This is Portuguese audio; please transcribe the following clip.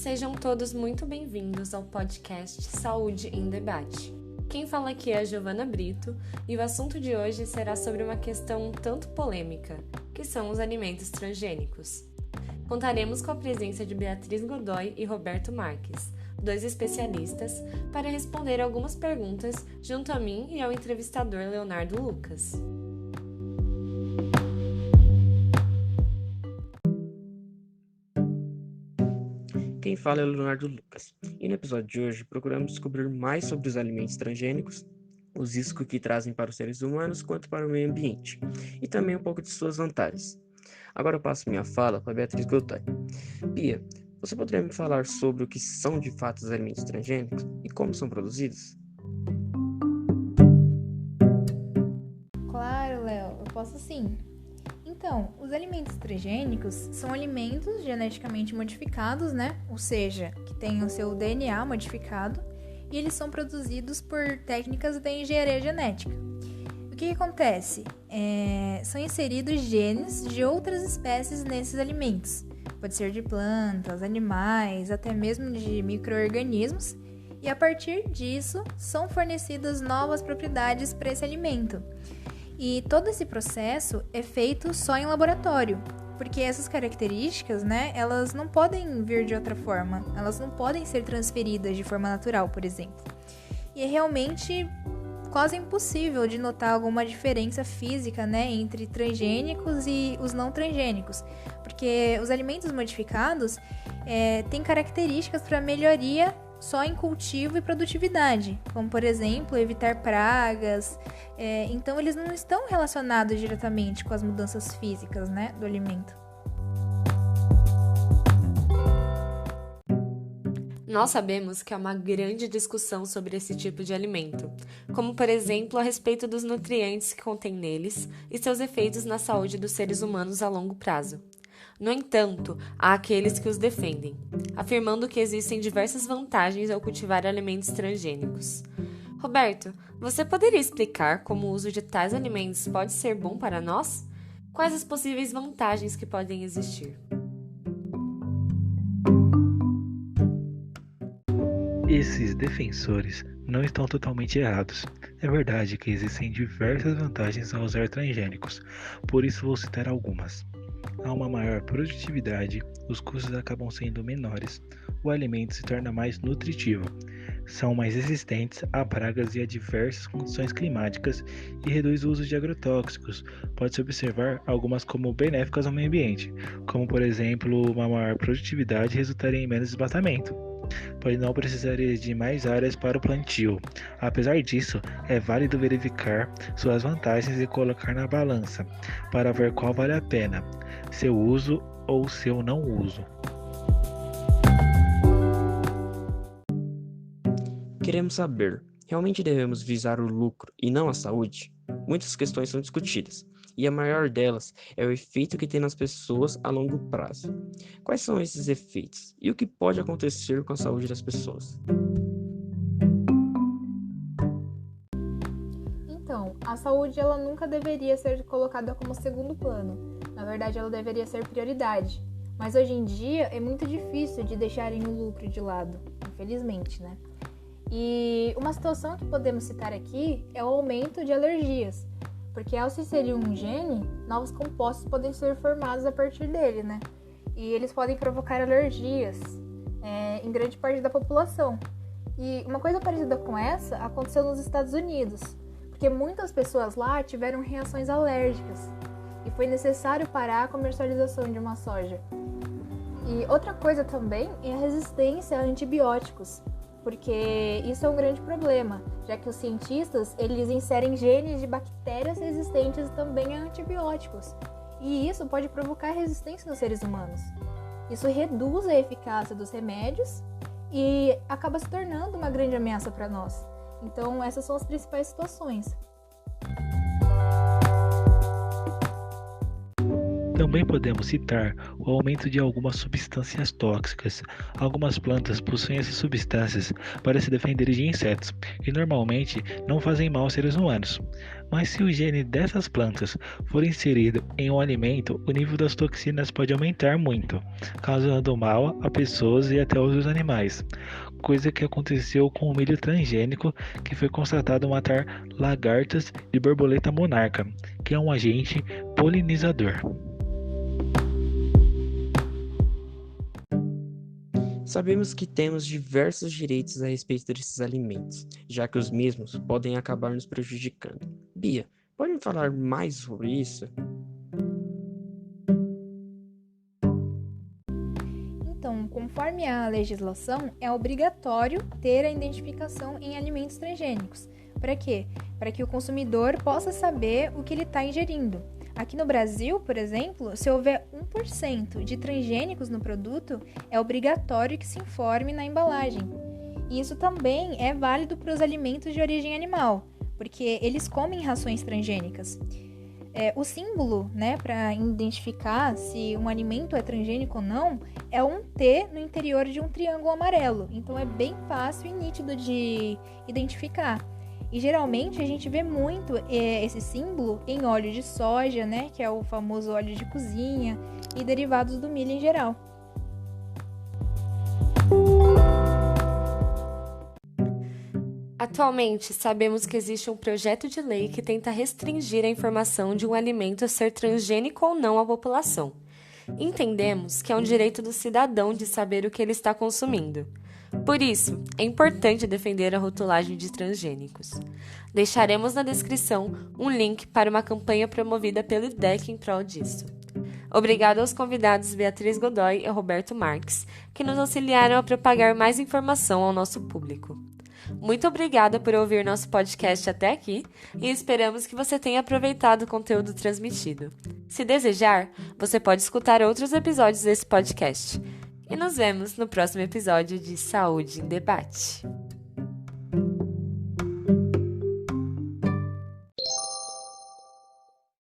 Sejam todos muito bem-vindos ao podcast Saúde em Debate. Quem fala aqui é a Giovana Brito e o assunto de hoje será sobre uma questão um tanto polêmica, que são os alimentos transgênicos. Contaremos com a presença de Beatriz Godoy e Roberto Marques, dois especialistas, para responder algumas perguntas junto a mim e ao entrevistador Leonardo Lucas. Quem fala é o Leonardo Lucas, e no episódio de hoje procuramos descobrir mais sobre os alimentos transgênicos, os riscos que trazem para os seres humanos quanto para o meio ambiente, e também um pouco de suas vantagens. Agora eu passo minha fala para a Beatriz Godoy. Bia, você poderia me falar sobre o que são de fato os alimentos transgênicos e como são produzidos? Claro, Léo, eu posso sim. Então, os alimentos transgênicos são alimentos geneticamente modificados, Ou seja, que têm o seu DNA modificado, e eles são produzidos por técnicas da engenharia genética. O que acontece? São inseridos genes de outras espécies nesses alimentos. Pode ser de plantas, animais, até mesmo de micro-organismos, e a partir disso são fornecidas novas propriedades para esse alimento. E todo esse processo é feito só em laboratório, porque essas características, elas não podem vir de outra forma, elas não podem ser transferidas de forma natural, por exemplo. E é realmente quase impossível de notar alguma diferença física, entre transgênicos e os não transgênicos, porque os alimentos modificados têm características para melhoria só em cultivo e produtividade, como, por exemplo, evitar pragas. Então, eles não estão relacionados diretamente com as mudanças físicas, do alimento. Nós sabemos que há uma grande discussão sobre esse tipo de alimento, como, por exemplo, a respeito dos nutrientes que contém neles e seus efeitos na saúde dos seres humanos a longo prazo. No entanto, há aqueles que os defendem, afirmando que existem diversas vantagens ao cultivar alimentos transgênicos. Roberto, você poderia explicar como o uso de tais alimentos pode ser bom para nós? Quais as possíveis vantagens que podem existir? Esses defensores não estão totalmente errados. É verdade que existem diversas vantagens ao usar transgênicos, por isso vou citar algumas. Há uma maior produtividade, os custos acabam sendo menores, o alimento se torna mais nutritivo, são mais resistentes a pragas e a diversas condições climáticas e reduz o uso de agrotóxicos. Pode-se observar algumas como benéficas ao meio ambiente, como por exemplo, uma maior produtividade resultaria em menos desmatamento, pois não precisaria de mais áreas para o plantio. Apesar disso, é válido verificar suas vantagens e colocar na balança, para ver qual vale a pena, seu uso ou seu não uso. Queremos saber, realmente devemos visar o lucro e não a saúde? Muitas questões são discutidas, e a maior delas é o efeito que tem nas pessoas a longo prazo. Quais são esses efeitos e o que pode acontecer com a saúde das pessoas? Então, a saúde ela nunca deveria ser colocada como segundo plano. Na verdade, ela deveria ser prioridade. Mas hoje em dia é muito difícil de deixarem o lucro de lado, infelizmente, E uma situação que podemos citar aqui é o aumento de alergias, porque ao se inserir um gene, novos compostos podem ser formados a partir dele, E eles podem provocar alergias em grande parte da população. E uma coisa parecida com essa aconteceu nos Estados Unidos, porque muitas pessoas lá tiveram reações alérgicas e foi necessário parar a comercialização de uma soja. E outra coisa também é a resistência a antibióticos, porque isso é um grande problema, já que os cientistas eles inserem genes de bactérias resistentes também a antibióticos, e isso pode provocar resistência nos seres humanos. Isso reduz a eficácia dos remédios e acaba se tornando uma grande ameaça para nós. Então, essas são as principais situações. Também podemos citar o aumento de algumas substâncias tóxicas. Algumas plantas possuem essas substâncias para se defenderem de insetos e normalmente não fazem mal aos seres humanos, Mas se o gene dessas plantas for inserido em um alimento, o nível das toxinas pode aumentar muito, causando mal a pessoas e até outros animais. Coisa que aconteceu com o milho transgênico, que foi constatado matar lagartas de borboleta monarca, que é um agente polinizador. Sabemos que temos diversos direitos a respeito desses alimentos, já que os mesmos podem acabar nos prejudicando. Bia, pode me falar mais sobre isso? Então, conforme a legislação, é obrigatório ter a identificação em alimentos transgênicos. Para quê? Para que o consumidor possa saber o que ele está ingerindo. Aqui no Brasil, por exemplo, se houver 1% de transgênicos no produto, é obrigatório que se informe na embalagem. E isso também é válido para os alimentos de origem animal, porque eles comem rações transgênicas. O símbolo, para identificar se um alimento é transgênico ou não, é um T no interior de um triângulo amarelo. Então é bem fácil e nítido de identificar. E geralmente a gente vê muito esse símbolo em óleo de soja, que é o famoso óleo de cozinha, e derivados do milho em geral. Atualmente, sabemos que existe um projeto de lei que tenta restringir a informação de um alimento ser transgênico ou não à população. Entendemos que é um direito do cidadão de saber o que ele está consumindo. Por isso, é importante defender a rotulagem de transgênicos. Deixaremos na descrição um link para uma campanha promovida pelo IDEC em prol disso. Obrigado aos convidados Beatriz Godoy e Roberto Marques, que nos auxiliaram a propagar mais informação ao nosso público. Muito obrigada por ouvir nosso podcast até aqui e esperamos que você tenha aproveitado o conteúdo transmitido. Se desejar, você pode escutar outros episódios desse podcast. E nos vemos no próximo episódio de Saúde em Debate.